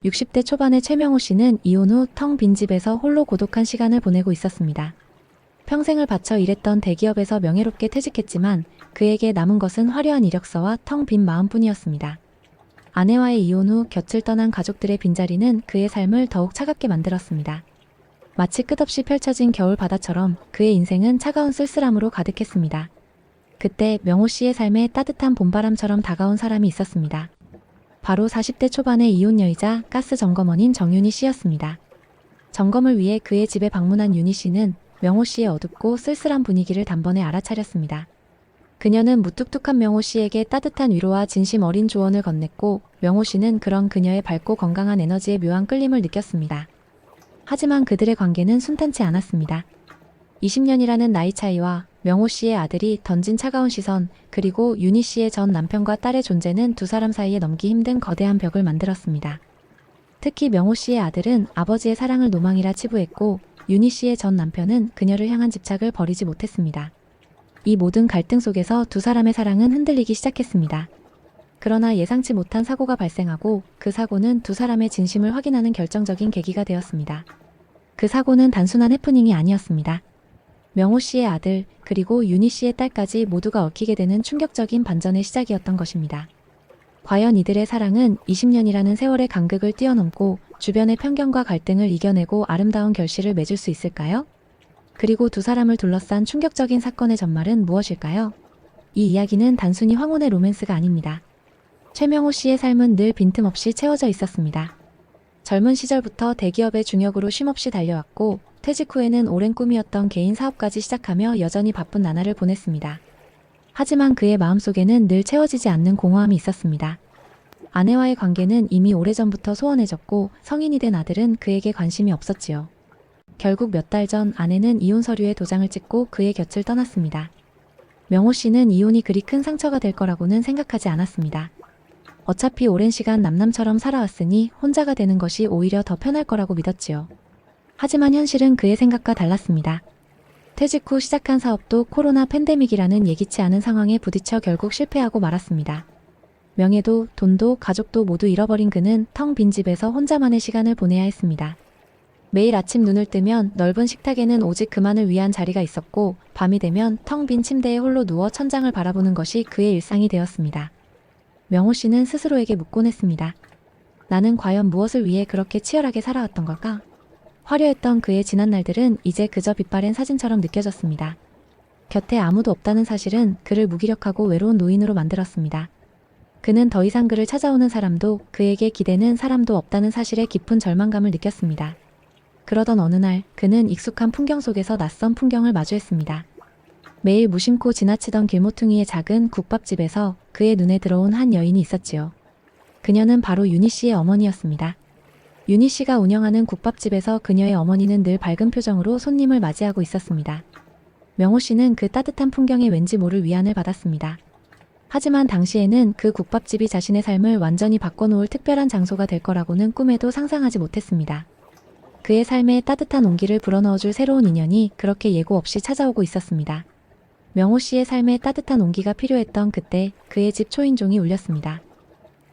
60대 초반의 최명호 씨는 이혼 후 텅 빈 집에서 홀로 고독한 시간을 보내고 있었습니다. 평생을 바쳐 일했던 대기업에서 명예롭게 퇴직했지만 그에게 남은 것은 화려한 이력서와 텅 빈 마음뿐이었습니다. 아내와의 이혼 후 곁을 떠난 가족들의 빈자리는 그의 삶을 더욱 차갑게 만들었습니다. 마치 끝없이 펼쳐진 겨울 바다처럼 그의 인생은 차가운 쓸쓸함으로 가득했습니다. 그때 명호 씨의 삶에 따뜻한 봄바람처럼 다가온 사람이 있었습니다. 바로 40대 초반의 이혼녀이자 가스 점검원인 정윤희 씨였습니다. 점검을 위해 그의 집에 방문한 윤희 씨는 명호 씨의 어둡고 쓸쓸한 분위기를 단번에 알아차렸습니다. 그녀는 무뚝뚝한 명호 씨에게 따뜻한 위로와 진심 어린 조언을 건넸고 명호 씨는 그런 그녀의 밝고 건강한 에너지에 묘한 끌림을 느꼈습니다. 하지만 그들의 관계는 순탄치 않았습니다. 20년이라는 나이 차이와 명호 씨의 아들이 던진 차가운 시선, 그리고 윤희 씨의 전 남편과 딸의 존재는 두 사람 사이에 넘기 힘든 거대한 벽을 만들었습니다. 특히 명호 씨의 아들은 아버지의 사랑을 노망이라 치부했고 윤희 씨의 전 남편은 그녀를 향한 집착을 버리지 못했습니다. 이 모든 갈등 속에서 두 사람의 사랑은 흔들리기 시작했습니다. 그러나 예상치 못한 사고가 발생하고 그 사고는 두 사람의 진심을 확인하는 결정적인 계기가 되었습니다. 그 사고는 단순한 해프닝이 아니었습니다. 명호 씨의 아들, 그리고 윤희 씨의 딸까지 모두가 얽히게 되는 충격적인 반전의 시작이었던 것입니다. 과연 이들의 사랑은 20년이라는 세월의 간극을 뛰어넘고 주변의 편견과 갈등을 이겨내고 아름다운 결실을 맺을 수 있을까요? 그리고 두 사람을 둘러싼 충격적인 사건의 전말은 무엇일까요? 이 이야기는 단순히 황혼의 로맨스가 아닙니다. 최명호 씨의 삶은 늘 빈틈없이 채워져 있었습니다. 젊은 시절부터 대기업의 중역으로 쉼없이 달려왔고 퇴직 후에는 오랜 꿈이었던 개인 사업까지 시작하며 여전히 바쁜 나날을 보냈습니다. 하지만 그의 마음속에는 늘 채워지지 않는 공허함이 있었습니다. 아내와의 관계는 이미 오래전부터 소원해졌고 성인이 된 아들은 그에게 관심이 없었지요. 결국 몇 달 전 아내는 이혼 서류에 도장을 찍고 그의 곁을 떠났습니다. 명호 씨는 이혼이 그리 큰 상처가 될 거라고는 생각하지 않았습니다. 어차피 오랜 시간 남남처럼 살아왔으니 혼자가 되는 것이 오히려 더 편할 거라고 믿었지요. 하지만 현실은 그의 생각과 달랐습니다. 퇴직 후 시작한 사업도 코로나 팬데믹이라는 예기치 않은 상황에 부딪혀 결국 실패하고 말았습니다. 명예도, 돈도, 가족도 모두 잃어버린 그는 텅 빈 집에서 혼자만의 시간을 보내야 했습니다. 매일 아침 눈을 뜨면 넓은 식탁에는 오직 그만을 위한 자리가 있었고 밤이 되면 텅 빈 침대에 홀로 누워 천장을 바라보는 것이 그의 일상이 되었습니다. 명호 씨는 스스로에게 묻곤 했습니다. 나는 과연 무엇을 위해 그렇게 치열하게 살아왔던 걸까? 화려했던 그의 지난 날들은 이제 그저 빛바랜 사진처럼 느껴졌습니다. 곁에 아무도 없다는 사실은 그를 무기력하고 외로운 노인으로 만들었습니다. 그는 더 이상 그를 찾아오는 사람도 그에게 기대는 사람도 없다는 사실에 깊은 절망감을 느꼈습니다. 그러던 어느 날 그는 익숙한 풍경 속에서 낯선 풍경을 마주했습니다. 매일 무심코 지나치던 길모퉁이의 작은 국밥집에서 그의 눈에 들어온 한 여인이 있었지요. 그녀는 바로 윤희 씨의 어머니였습니다. 윤희 씨가 운영하는 국밥집에서 그녀의 어머니는 늘 밝은 표정으로 손님을 맞이하고 있었습니다. 명호 씨는 그 따뜻한 풍경에 왠지 모를 위안을 받았습니다. 하지만 당시에는 그 국밥집이 자신의 삶을 완전히 바꿔놓을 특별한 장소가 될 거라고는 꿈에도 상상하지 못했습니다. 그의 삶에 따뜻한 온기를 불어넣어줄 새로운 인연이 그렇게 예고 없이 찾아오고 있었습니다. 명호 씨의 삶에 따뜻한 온기가 필요했던 그때 그의 집 초인종이 울렸습니다.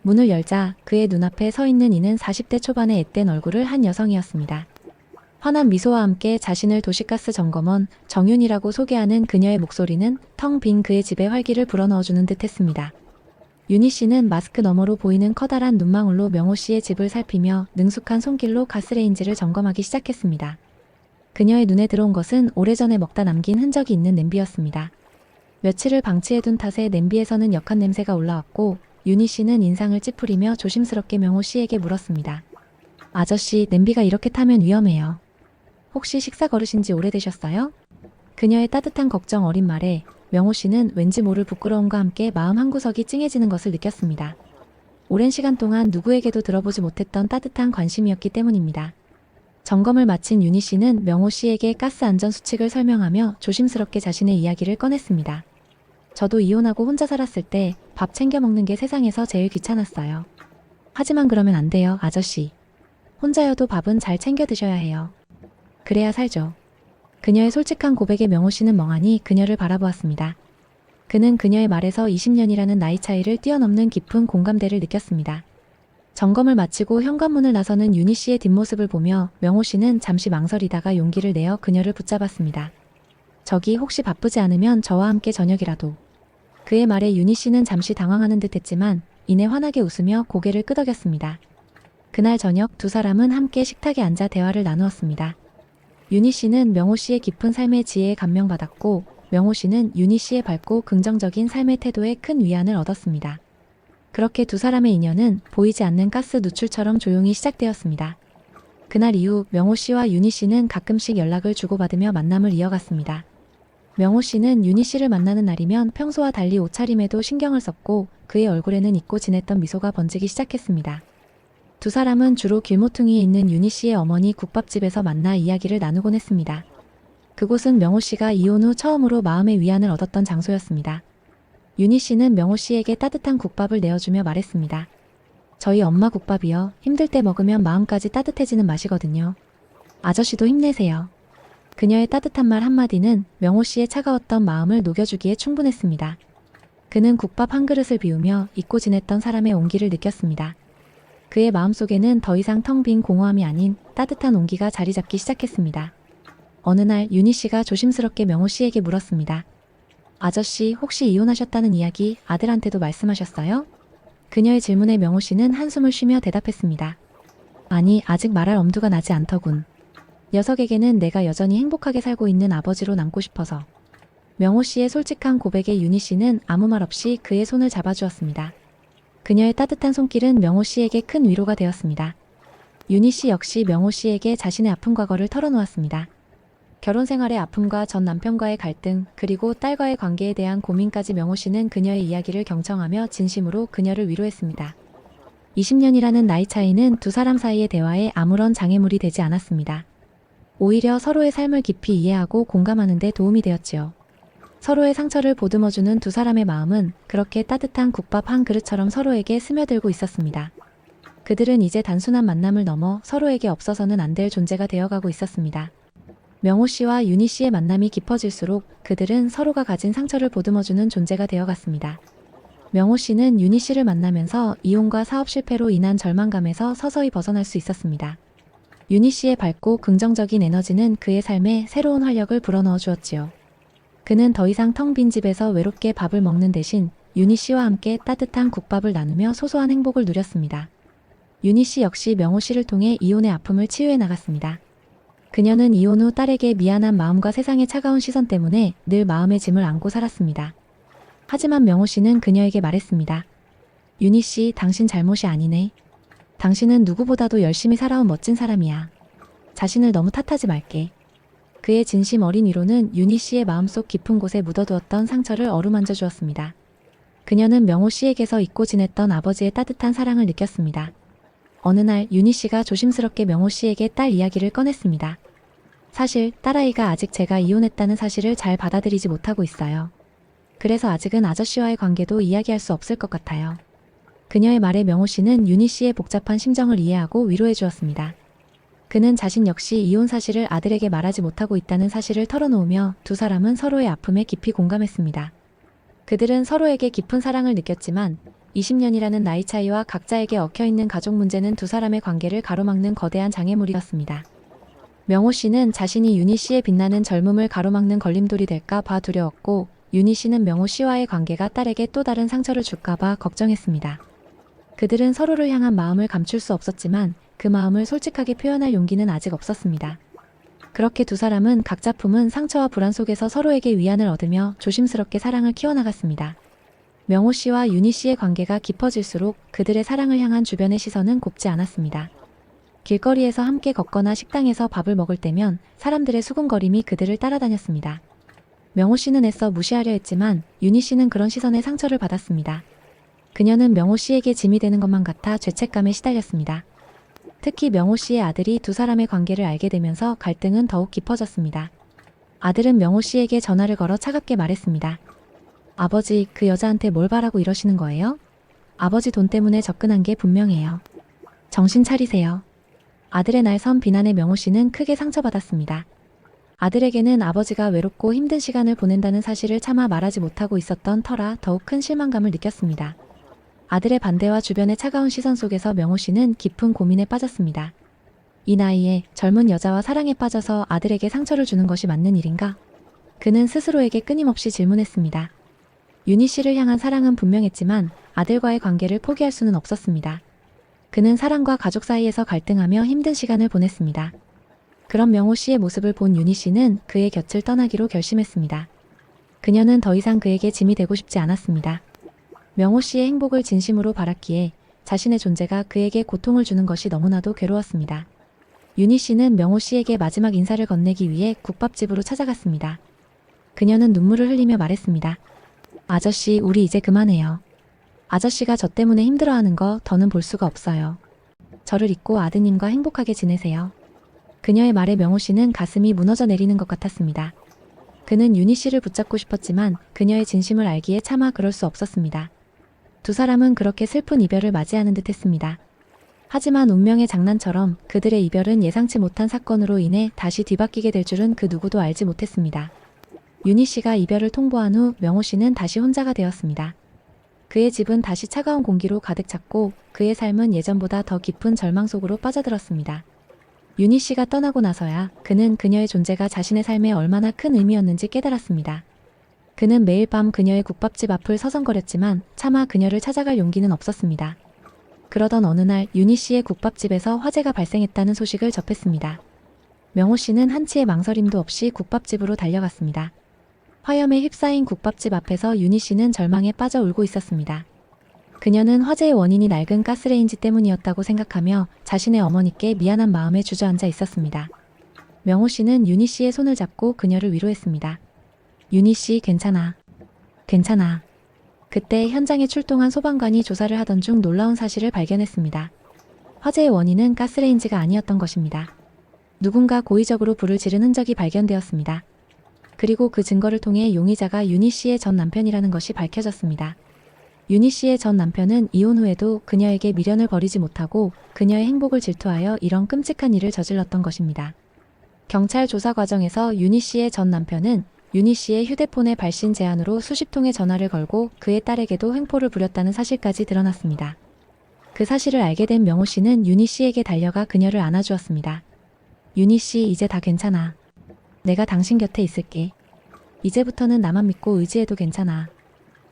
문을 열자 그의 눈앞에 서 있는 이는 40대 초반의 앳된 얼굴을 한 여성이었습니다. 환한 미소와 함께 자신을 도시가스 점검원 정윤이라고 소개하는 그녀의 목소리는 텅 빈 그의 집에 활기를 불어넣어주는 듯 했습니다. 윤희 씨는 마스크 너머로 보이는 커다란 눈망울로 명호 씨의 집을 살피며 능숙한 손길로 가스레인지를 점검하기 시작했습니다. 그녀의 눈에 들어온 것은 오래전에 먹다 남긴 흔적이 있는 냄비였습니다. 며칠을 방치해둔 탓에 냄비에서는 역한 냄새가 올라왔고 윤희 씨는 인상을 찌푸리며 조심스럽게 명호 씨에게 물었습니다. 아저씨, 냄비가 이렇게 타면 위험해요. 혹시 식사 거르신 지 오래되셨어요? 그녀의 따뜻한 걱정 어린 말에 명호 씨는 왠지 모를 부끄러움과 함께 마음 한구석이 찡해지는 것을 느꼈습니다. 오랜 시간 동안 누구에게도 들어보지 못했던 따뜻한 관심이었기 때문입니다. 점검을 마친 윤희 씨는 명호 씨에게 가스 안전 수칙을 설명하며 조심스럽게 자신의 이야기를 꺼냈습니다. 저도 이혼하고 혼자 살았을 때 밥 챙겨 먹는 게 세상에서 제일 귀찮았어요. 하지만 그러면 안 돼요, 아저씨. 혼자여도 밥은 잘 챙겨 드셔야 해요. 그래야 살죠. 그녀의 솔직한 고백에 명호 씨는 멍하니 그녀를 바라보았습니다. 그는 그녀의 말에서 20년이라는 나이 차이를 뛰어넘는 깊은 공감대를 느꼈습니다. 점검을 마치고 현관문을 나서는 윤희 씨의 뒷모습을 보며 명호 씨는 잠시 망설이다가 용기를 내어 그녀를 붙잡았습니다. 저기 혹시 바쁘지 않으면 저와 함께 저녁이라도. 그의 말에 윤희 씨는 잠시 당황하는 듯 했지만 이내 환하게 웃으며 고개를 끄덕였습니다. 그날 저녁 두 사람은 함께 식탁에 앉아 대화를 나누었습니다. 윤희 씨는 명호 씨의 깊은 삶의 지혜에 감명받았고 명호 씨는 윤희 씨의 밝고 긍정적인 삶의 태도에 큰 위안을 얻었습니다. 그렇게 두 사람의 인연은 보이지 않는 가스 누출처럼 조용히 시작되었습니다. 그날 이후 명호 씨와 윤희 씨는 가끔씩 연락을 주고받으며 만남을 이어갔습니다. 명호 씨는 윤희 씨를 만나는 날이면 평소와 달리 옷차림에도 신경을 썼고 그의 얼굴에는 잊고 지냈던 미소가 번지기 시작했습니다. 두 사람은 주로 길모퉁이에 있는 윤희 씨의 어머니 국밥집에서 만나 이야기를 나누곤 했습니다. 그곳은 명호 씨가 이혼 후 처음으로 마음의 위안을 얻었던 장소였습니다. 윤희 씨는 명호 씨에게 따뜻한 국밥을 내어주며 말했습니다. 저희 엄마 국밥이요. 힘들 때 먹으면 마음까지 따뜻해지는 맛이거든요. 아저씨도 힘내세요. 그녀의 따뜻한 말 한마디는 명호 씨의 차가웠던 마음을 녹여주기에 충분했습니다. 그는 국밥 한 그릇을 비우며 잊고 지냈던 사람의 온기를 느꼈습니다. 그의 마음속에는 더 이상 텅 빈 공허함이 아닌 따뜻한 온기가 자리 잡기 시작했습니다. 어느 날 윤희 씨가 조심스럽게 명호 씨에게 물었습니다. 아저씨 혹시 이혼하셨다는 이야기 아들한테도 말씀하셨어요? 그녀의 질문에 명호 씨는 한숨을 쉬며 대답했습니다. 아니 아직 말할 엄두가 나지 않더군. 녀석에게는 내가 여전히 행복하게 살고 있는 아버지로 남고 싶어서. 명호 씨의 솔직한 고백에 윤희 씨는 아무 말 없이 그의 손을 잡아주었습니다. 그녀의 따뜻한 손길은 명호 씨에게 큰 위로가 되었습니다. 윤희 씨 역시 명호 씨에게 자신의 아픈 과거를 털어놓았습니다. 결혼 생활의 아픔과 전 남편과의 갈등, 그리고 딸과의 관계에 대한 고민까지 명호 씨는 그녀의 이야기를 경청하며 진심으로 그녀를 위로했습니다. 20년이라는 나이 차이는 두 사람 사이의 대화에 아무런 장애물이 되지 않았습니다. 오히려 서로의 삶을 깊이 이해하고 공감하는 데 도움이 되었지요. 서로의 상처를 보듬어주는 두 사람의 마음은 그렇게 따뜻한 국밥 한 그릇처럼 서로에게 스며들고 있었습니다. 그들은 이제 단순한 만남을 넘어 서로에게 없어서는 안 될 존재가 되어가고 있었습니다. 명호 씨와 윤희 씨의 만남이 깊어질수록 그들은 서로가 가진 상처를 보듬어주는 존재가 되어갔습니다. 명호 씨는 윤희 씨를 만나면서 이혼과 사업 실패로 인한 절망감에서 서서히 벗어날 수 있었습니다. 윤희 씨의 밝고 긍정적인 에너지는 그의 삶에 새로운 활력을 불어넣어 주었지요. 그는 더 이상 텅 빈 집에서 외롭게 밥을 먹는 대신 윤희 씨와 함께 따뜻한 국밥을 나누며 소소한 행복을 누렸습니다. 윤희 씨 역시 명호 씨를 통해 이혼의 아픔을 치유해 나갔습니다. 그녀는 이혼 후 딸에게 미안한 마음과 세상의 차가운 시선 때문에 늘 마음의 짐을 안고 살았습니다. 하지만 명호 씨는 그녀에게 말했습니다. 윤희 씨, 당신 잘못이 아니네. 당신은 누구보다도 열심히 살아온 멋진 사람이야. 자신을 너무 탓하지 말게. 그의 진심 어린 위로는 윤희 씨의 마음속 깊은 곳에 묻어두었던 상처를 어루만져 주었습니다. 그녀는 명호 씨에게서 잊고 지냈던 아버지의 따뜻한 사랑을 느꼈습니다. 어느 날 윤희 씨가 조심스럽게 명호 씨에게 딸 이야기를 꺼냈습니다. 사실 딸아이가 아직 제가 이혼했다는 사실을 잘 받아들이지 못하고 있어요. 그래서 아직은 아저씨와의 관계도 이야기할 수 없을 것 같아요. 그녀의 말에 명호 씨는 윤희 씨의 복잡한 심정을 이해하고 위로해 주었습니다. 그는 자신 역시 이혼 사실을 아들에게 말하지 못하고 있다는 사실을 털어놓으며 두 사람은 서로의 아픔에 깊이 공감했습니다. 그들은 서로에게 깊은 사랑을 느꼈지만 20년이라는 나이 차이와 각자에게 얽혀있는 가족 문제는 두 사람의 관계를 가로막는 거대한 장애물이었습니다. 명호 씨는 자신이 윤희 씨의 빛나는 젊음을 가로막는 걸림돌이 될까 봐 두려웠고 윤희 씨는 명호 씨와의 관계가 딸에게 또 다른 상처를 줄까 봐 걱정했습니다. 그들은 서로를 향한 마음을 감출 수 없었지만 그 마음을 솔직하게 표현할 용기는 아직 없었습니다. 그렇게 두 사람은 각자 품은 상처와 불안 속에서 서로에게 위안을 얻으며 조심스럽게 사랑을 키워나갔습니다. 명호 씨와 윤희 씨의 관계가 깊어질수록 그들의 사랑을 향한 주변의 시선은 곱지 않았습니다. 길거리에서 함께 걷거나 식당에서 밥을 먹을 때면 사람들의 수군거림이 그들을 따라다녔습니다. 명호 씨는 애써 무시하려 했지만 윤희 씨는 그런 시선에 상처를 받았습니다. 그녀는 명호 씨에게 짐이 되는 것만 같아 죄책감에 시달렸습니다. 특히 명호 씨의 아들이 두 사람의 관계를 알게 되면서 갈등은 더욱 깊어졌습니다. 아들은 명호 씨에게 전화를 걸어 차갑게 말했습니다. 아버지, 그 여자한테 뭘 바라고 이러시는 거예요? 아버지 돈 때문에 접근한 게 분명해요. 정신 차리세요. 아들의 날선 비난에 명호 씨는 크게 상처받았습니다. 아들에게는 아버지가 외롭고 힘든 시간을 보낸다는 사실을 차마 말하지 못하고 있었던 터라 더욱 큰 실망감을 느꼈습니다. 아들의 반대와 주변의 차가운 시선 속에서 명호 씨는 깊은 고민에 빠졌습니다. 이 나이에 젊은 여자와 사랑에 빠져서 아들에게 상처를 주는 것이 맞는 일인가? 그는 스스로에게 끊임없이 질문했습니다. 윤희 씨를 향한 사랑은 분명했지만 아들과의 관계를 포기할 수는 없었습니다. 그는 사랑과 가족 사이에서 갈등하며 힘든 시간을 보냈습니다. 그런 명호 씨의 모습을 본 윤희 씨는 그의 곁을 떠나기로 결심했습니다. 그녀는 더 이상 그에게 짐이 되고 싶지 않았습니다. 명호 씨의 행복을 진심으로 바랐기에 자신의 존재가 그에게 고통을 주는 것이 너무나도 괴로웠습니다. 윤희 씨는 명호 씨에게 마지막 인사를 건네기 위해 국밥집으로 찾아갔습니다. 그녀는 눈물을 흘리며 말했습니다. 아저씨, 우리 이제 그만해요. 아저씨가 저 때문에 힘들어하는 거 더는 볼 수가 없어요. 저를 잊고 아드님과 행복하게 지내세요. 그녀의 말에 명호 씨는 가슴이 무너져 내리는 것 같았습니다. 그는 윤희 씨를 붙잡고 싶었지만 그녀의 진심을 알기에 차마 그럴 수 없었습니다. 두 사람은 그렇게 슬픈 이별을 맞이하는 듯 했습니다. 하지만 운명의 장난처럼 그들의 이별은 예상치 못한 사건으로 인해 다시 뒤바뀌게 될 줄은 그 누구도 알지 못했습니다. 윤희 씨가 이별을 통보한 후 명호 씨는 다시 혼자가 되었습니다. 그의 집은 다시 차가운 공기로 가득 찼고 그의 삶은 예전보다 더 깊은 절망 속으로 빠져들었습니다. 윤희 씨가 떠나고 나서야 그는 그녀의 존재가 자신의 삶에 얼마나 큰 의미였는지 깨달았습니다. 그는 매일 밤 그녀의 국밥집 앞을 서성거렸지만 차마 그녀를 찾아갈 용기는 없었습니다. 그러던 어느 날 윤희 씨의 국밥집에서 화재가 발생했다는 소식을 접했습니다. 명호 씨는 한치의 망설임도 없이 국밥집으로 달려갔습니다. 화염에 휩싸인 국밥집 앞에서 윤희 씨는 절망에 빠져 울고 있었습니다. 그녀는 화재의 원인이 낡은 가스레인지 때문이었다고 생각하며 자신의 어머니께 미안한 마음에 주저앉아 있었습니다. 명호 씨는 윤희 씨의 손을 잡고 그녀를 위로했습니다. 윤희 씨, 괜찮아. 괜찮아. 그때 현장에 출동한 소방관이 조사를 하던 중 놀라운 사실을 발견했습니다. 화재의 원인은 가스레인지가 아니었던 것입니다. 누군가 고의적으로 불을 지른 흔적이 발견되었습니다. 그리고 그 증거를 통해 용의자가 윤희 씨의 전 남편이라는 것이 밝혀졌습니다. 윤희 씨의 전 남편은 이혼 후에도 그녀에게 미련을 버리지 못하고 그녀의 행복을 질투하여 이런 끔찍한 일을 저질렀던 것입니다. 경찰 조사 과정에서 윤희 씨의 전 남편은 윤희 씨의 휴대폰의 발신 제한으로 수십 통의 전화를 걸고 그의 딸에게도 횡포를 부렸다는 사실까지 드러났습니다. 그 사실을 알게 된 명호 씨는 윤희 씨에게 달려가 그녀를 안아주었습니다. 윤희 씨, 이제 다 괜찮아. 내가 당신 곁에 있을게. 이제부터는 나만 믿고 의지해도 괜찮아.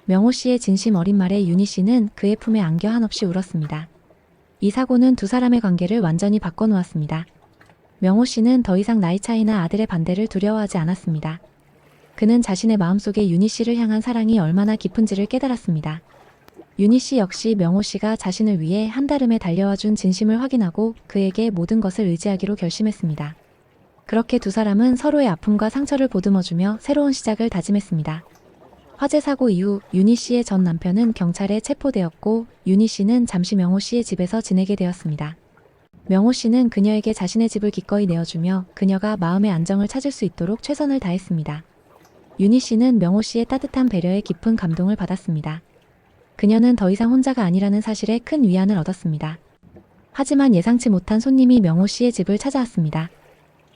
명호 씨의 진심 어린 말에 윤희 씨는 그의 품에 안겨 한없이 울었습니다. 이 사고는 두 사람의 관계를 완전히 바꿔놓았습니다. 명호 씨는 더 이상 나이 차이나 아들의 반대를 두려워하지 않았습니다. 그는 자신의 마음속에 윤희 씨를 향한 사랑이 얼마나 깊은지를 깨달았습니다. 윤희 씨 역시 명호 씨가 자신을 위해 한달음에 달려와 준 진심을 확인하고 그에게 모든 것을 의지하기로 결심했습니다. 그렇게 두 사람은 서로의 아픔과 상처를 보듬어주며 새로운 시작을 다짐했습니다. 화재 사고 이후 윤희 씨의 전 남편은 경찰에 체포되었고 윤희 씨는 잠시 명호 씨의 집에서 지내게 되었습니다. 명호 씨는 그녀에게 자신의 집을 기꺼이 내어주며 그녀가 마음의 안정을 찾을 수 있도록 최선을 다했습니다. 윤희 씨는 명호 씨의 따뜻한 배려에 깊은 감동을 받았습니다. 그녀는 더 이상 혼자가 아니라는 사실에 큰 위안을 얻었습니다. 하지만 예상치 못한 손님이 명호 씨의 집을 찾아왔습니다.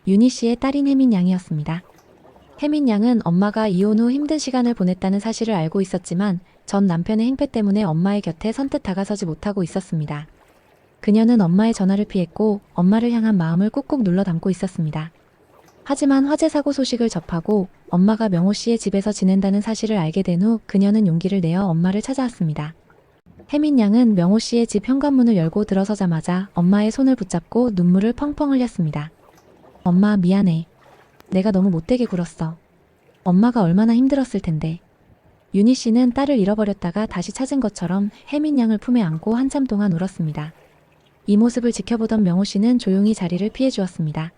윤희 씨의 딸인 혜민 양이었습니다. 혜민 양은 엄마가 이혼 후 힘든 시간을 보냈다는 사실을 알고 있었지만 전 남편의 행패 때문에 엄마의 곁에 선뜻 다가서지 못하고 있었습니다. 그녀는 엄마의 전화를 피했고 엄마를 향한 마음을 꾹꾹 눌러 담고 있었습니다. 하지만 화재 사고 소식을 접하고 엄마가 명호 씨의 집에서 지낸다는 사실을 알게 된 후 그녀는 용기를 내어 엄마를 찾아왔습니다. 혜민 양은 명호 씨의 집 현관문을 열고 들어서자마자 엄마의 손을 붙잡고 눈물을 펑펑 흘렸습니다. 엄마, 미안해. 내가 너무 못되게 굴었어. 엄마가 얼마나 힘들었을 텐데. 윤희 씨는 딸을 잃어버렸다가 다시 찾은 것처럼 혜민 양을 품에 안고 한참 동안 울었습니다. 이 모습을 지켜보던 명호 씨는 조용히 자리를 피해 주었습니다.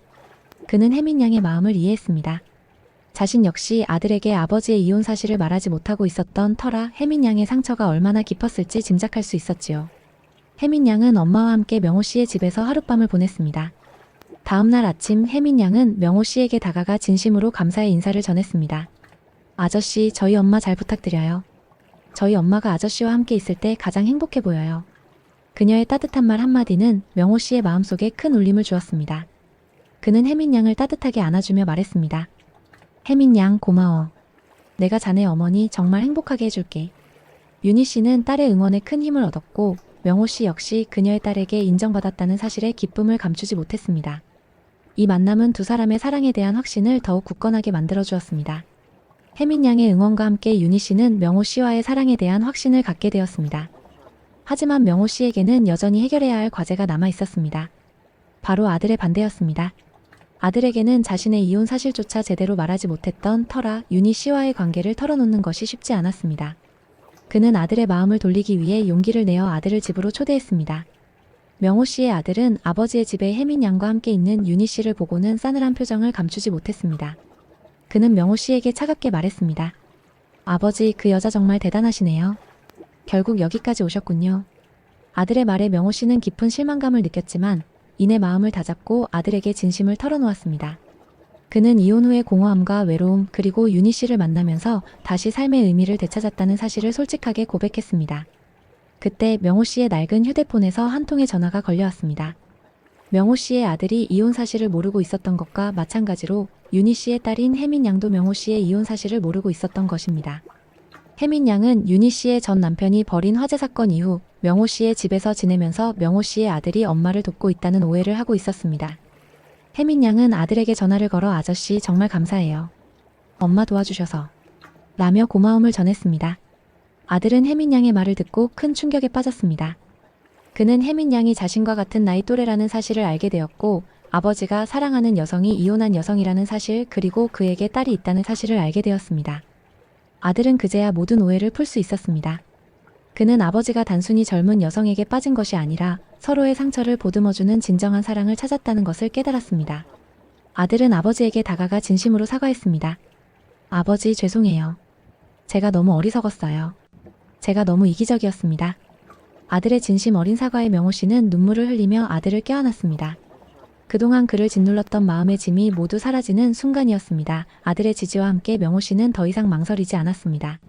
그는 혜민 양의 마음을 이해했습니다. 자신 역시 아들에게 아버지의 이혼 사실을 말하지 못하고 있었던 터라 혜민 양의 상처가 얼마나 깊었을지 짐작할 수 있었지요. 혜민 양은 엄마와 함께 명호 씨의 집에서 하룻밤을 보냈습니다. 다음 날 아침 혜민 양은 명호 씨에게 다가가 진심으로 감사의 인사를 전했습니다. 아저씨, 저희 엄마 잘 부탁드려요. 저희 엄마가 아저씨와 함께 있을 때 가장 행복해 보여요. 그녀의 따뜻한 말 한마디는 명호 씨의 마음속에 큰 울림을 주었습니다. 그는 혜민 양을 따뜻하게 안아주며 말했습니다. 혜민 양, 고마워. 내가 자네 어머니 정말 행복하게 해줄게. 윤희 씨는 딸의 응원에 큰 힘을 얻었고 명호 씨 역시 그녀의 딸에게 인정받았다는 사실에 기쁨을 감추지 못했습니다. 이 만남은 두 사람의 사랑에 대한 확신을 더욱 굳건하게 만들어 주었습니다. 혜민 양의 응원과 함께 윤희 씨는 명호 씨와의 사랑에 대한 확신을 갖게 되었습니다. 하지만 명호 씨에게는 여전히 해결해야 할 과제가 남아 있었습니다. 바로 아들의 반대였습니다. 아들에게는 자신의 이혼 사실조차 제대로 말하지 못했던 터라 윤희 씨와의 관계를 털어놓는 것이 쉽지 않았습니다. 그는 아들의 마음을 돌리기 위해 용기를 내어 아들을 집으로 초대했습니다. 명호 씨의 아들은 아버지의 집에 혜민 양과 함께 있는 윤희 씨를 보고는 싸늘한 표정을 감추지 못했습니다. 그는 명호 씨에게 차갑게 말했습니다. 아버지, 그 여자 정말 대단하시네요. 결국 여기까지 오셨군요. 아들의 말에 명호 씨는 깊은 실망감을 느꼈지만 이내 마음을 다잡고 아들에게 진심을 털어놓았습니다. 그는 이혼 후의 공허함과 외로움 그리고 윤희 씨를 만나면서 다시 삶의 의미를 되찾았다는 사실을 솔직하게 고백했습니다. 그때 명호 씨의 낡은 휴대폰에서 한 통의 전화가 걸려왔습니다. 명호 씨의 아들이 이혼 사실을 모르고 있었던 것과 마찬가지로 윤희 씨의 딸인 혜민 양도 명호 씨의 이혼 사실을 모르고 있었던 것입니다. 혜민 양은 윤희 씨의 전 남편이 벌인 화재 사건 이후 명호 씨의 집에서 지내면서 명호 씨의 아들이 엄마를 돕고 있다는 오해를 하고 있었습니다. 혜민 양은 아들에게 전화를 걸어 아저씨 정말 감사해요. 엄마 도와주셔서. 라며 고마움을 전했습니다. 아들은 혜민 양의 말을 듣고 큰 충격에 빠졌습니다. 그는 혜민 양이 자신과 같은 나이 또래라는 사실을 알게 되었고 아버지가 사랑하는 여성이 이혼한 여성이라는 사실 그리고 그에게 딸이 있다는 사실을 알게 되었습니다. 아들은 그제야 모든 오해를 풀 수 있었습니다. 그는 아버지가 단순히 젊은 여성에게 빠진 것이 아니라 서로의 상처를 보듬어주는 진정한 사랑을 찾았다는 것을 깨달았습니다. 아들은 아버지에게 다가가 진심으로 사과했습니다. 아버지, 죄송해요. 제가 너무 어리석었어요. 제가 너무 이기적이었습니다. 아들의 진심 어린 사과에 명호 씨는 눈물을 흘리며 아들을 껴안았습니다. 그동안 그를 짓눌렀던 마음의 짐이 모두 사라지는 순간이었습니다. 아들의 지지와 함께 명호 씨는 더 이상 망설이지 않았습니다.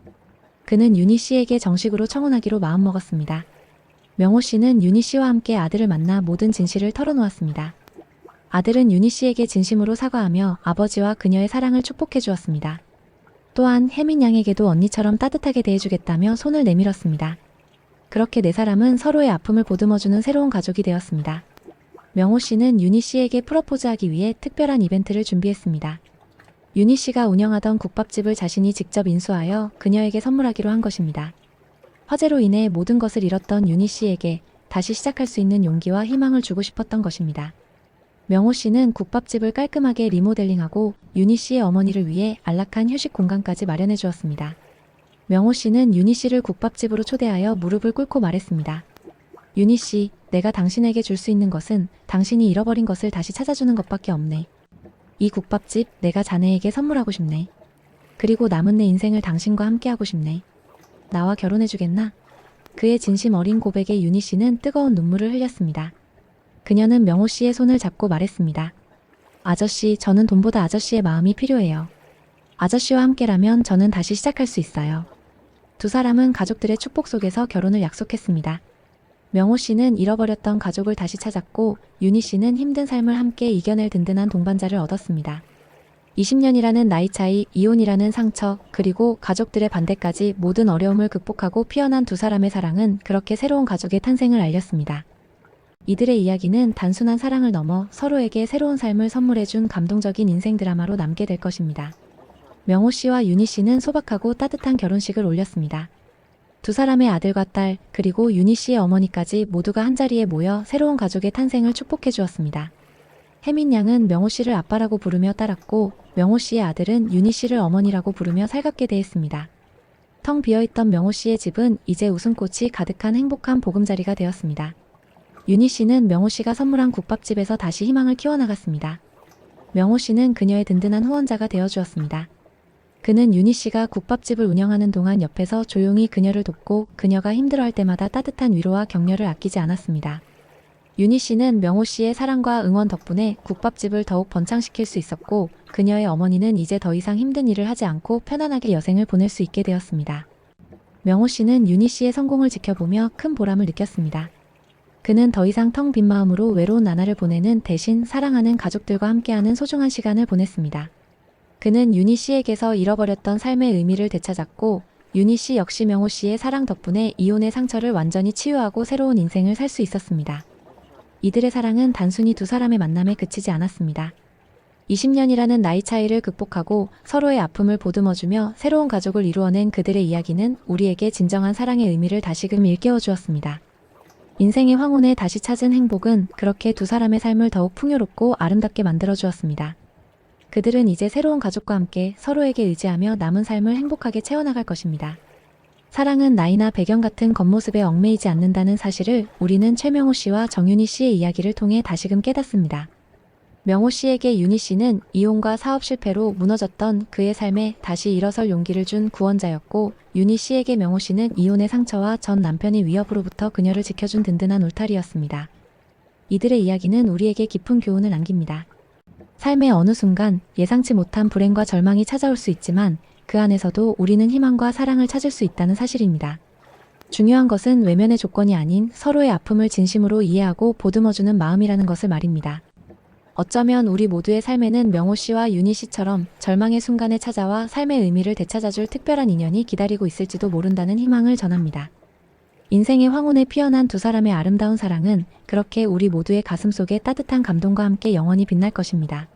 그는 윤희 씨에게 정식으로 청혼하기로 마음먹었습니다. 명호 씨는 윤희 씨와 함께 아들을 만나 모든 진실을 털어놓았습니다. 아들은 윤희 씨에게 진심으로 사과하며 아버지와 그녀의 사랑을 축복해 주었습니다. 또한 혜민 양에게도 언니처럼 따뜻하게 대해주겠다며 손을 내밀었습니다. 그렇게 네 사람은 서로의 아픔을 보듬어주는 새로운 가족이 되었습니다. 명호 씨는 윤희 씨에게 프러포즈하기 위해 특별한 이벤트를 준비했습니다. 윤희 씨가 운영하던 국밥집을 자신이 직접 인수하여 그녀에게 선물하기로 한 것입니다. 화재로 인해 모든 것을 잃었던 윤희 씨에게 다시 시작할 수 있는 용기와 희망을 주고 싶었던 것입니다. 명호 씨는 국밥집을 깔끔하게 리모델링하고 윤희 씨의 어머니를 위해 안락한 휴식 공간까지 마련해 주었습니다. 명호 씨는 윤희 씨를 국밥집으로 초대하여 무릎을 꿇고 말했습니다. 윤희 씨, 내가 당신에게 줄 수 있는 것은 당신이 잃어버린 것을 다시 찾아주는 것밖에 없네. 이 국밥집 내가 자네에게 선물하고 싶네. 그리고 남은 내 인생을 당신과 함께하고 싶네. 나와 결혼해주겠나? 그의 진심 어린 고백에 윤희 씨는 뜨거운 눈물을 흘렸습니다. 그녀는 명호 씨의 손을 잡고 말했습니다. 아저씨, 저는 돈보다 아저씨의 마음이 필요해요. 아저씨와 함께라면 저는 다시 시작할 수 있어요. 두 사람은 가족들의 축복 속에서 결혼을 약속했습니다. 명호 씨는 잃어버렸던 가족을 다시 찾았고 윤희 씨는 힘든 삶을 함께 이겨낼 든든한 동반자를 얻었습니다. 20년이라는 나이 차이, 이혼이라는 상처, 그리고 가족들의 반대까지 모든 어려움을 극복하고 피어난 두 사람의 사랑은 그렇게 새로운 가족의 탄생을 알렸습니다. 이들의 이야기는 단순한 사랑을 넘어 서로에게 새로운 삶을 선물해준 감동적인 인생 드라마로 남게 될 것입니다. 명호 씨와 윤희 씨는 소박하고 따뜻한 결혼식을 올렸습니다. 두 사람의 아들과 딸, 그리고 윤희 씨의 어머니까지 모두가 한자리에 모여 새로운 가족의 탄생을 축복해 주었습니다. 혜민 양은 명호 씨를 아빠라고 부르며 따랐고 명호 씨의 아들은 윤희 씨를 어머니라고 부르며 살갑게 대했습니다. 텅 비어있던 명호 씨의 집은 이제 웃음꽃이 가득한 행복한 보금자리가 되었습니다. 윤희 씨는 명호 씨가 선물한 국밥집에서 다시 희망을 키워나갔습니다. 명호 씨는 그녀의 든든한 후원자가 되어주었습니다. 그는 윤희 씨가 국밥집을 운영하는 동안 옆에서 조용히 그녀를 돕고 그녀가 힘들어할 때마다 따뜻한 위로와 격려를 아끼지 않았습니다. 윤희 씨는 명호 씨의 사랑과 응원 덕분에 국밥집을 더욱 번창시킬 수 있었고 그녀의 어머니는 이제 더 이상 힘든 일을 하지 않고 편안하게 여생을 보낼 수 있게 되었습니다. 명호 씨는 윤희 씨의 성공을 지켜보며 큰 보람을 느꼈습니다. 그는 더 이상 텅 빈 마음으로 외로운 나날을 보내는 대신 사랑하는 가족들과 함께하는 소중한 시간을 보냈습니다. 그는 윤희 씨에게서 잃어버렸던 삶의 의미를 되찾았고 윤희 씨 역시 명호 씨의 사랑 덕분에 이혼의 상처를 완전히 치유하고 새로운 인생을 살 수 있었습니다. 이들의 사랑은 단순히 두 사람의 만남에 그치지 않았습니다. 20년이라는 나이 차이를 극복하고 서로의 아픔을 보듬어주며 새로운 가족을 이루어낸 그들의 이야기는 우리에게 진정한 사랑의 의미를 다시금 일깨워 주었습니다. 인생의 황혼에 다시 찾은 행복은 그렇게 두 사람의 삶을 더욱 풍요롭고 아름답게 만들어 주었습니다. 그들은 이제 새로운 가족과 함께 서로에게 의지하며 남은 삶을 행복하게 채워나갈 것입니다. 사랑은 나이나 배경 같은 겉모습에 얽매이지 않는다는 사실을 우리는 최명호 씨와 정윤희 씨의 이야기를 통해 다시금 깨닫습니다. 명호 씨에게 윤희 씨는 이혼과 사업 실패로 무너졌던 그의 삶에 다시 일어설 용기를 준 구원자였고, 윤희 씨에게 명호 씨는 이혼의 상처와 전 남편의 위협으로부터 그녀를 지켜준 든든한 울타리였습니다. 이들의 이야기는 우리에게 깊은 교훈을 남깁니다. 삶의 어느 순간 예상치 못한 불행과 절망이 찾아올 수 있지만 그 안에서도 우리는 희망과 사랑을 찾을 수 있다는 사실입니다. 중요한 것은 외면의 조건이 아닌 서로의 아픔을 진심으로 이해하고 보듬어주는 마음이라는 것을 말입니다. 어쩌면 우리 모두의 삶에는 명호 씨와 윤희 씨처럼 절망의 순간에 찾아와 삶의 의미를 되찾아줄 특별한 인연이 기다리고 있을지도 모른다는 희망을 전합니다. 인생의 황혼에 피어난 두 사람의 아름다운 사랑은 그렇게 우리 모두의 가슴속에 따뜻한 감동과 함께 영원히 빛날 것입니다.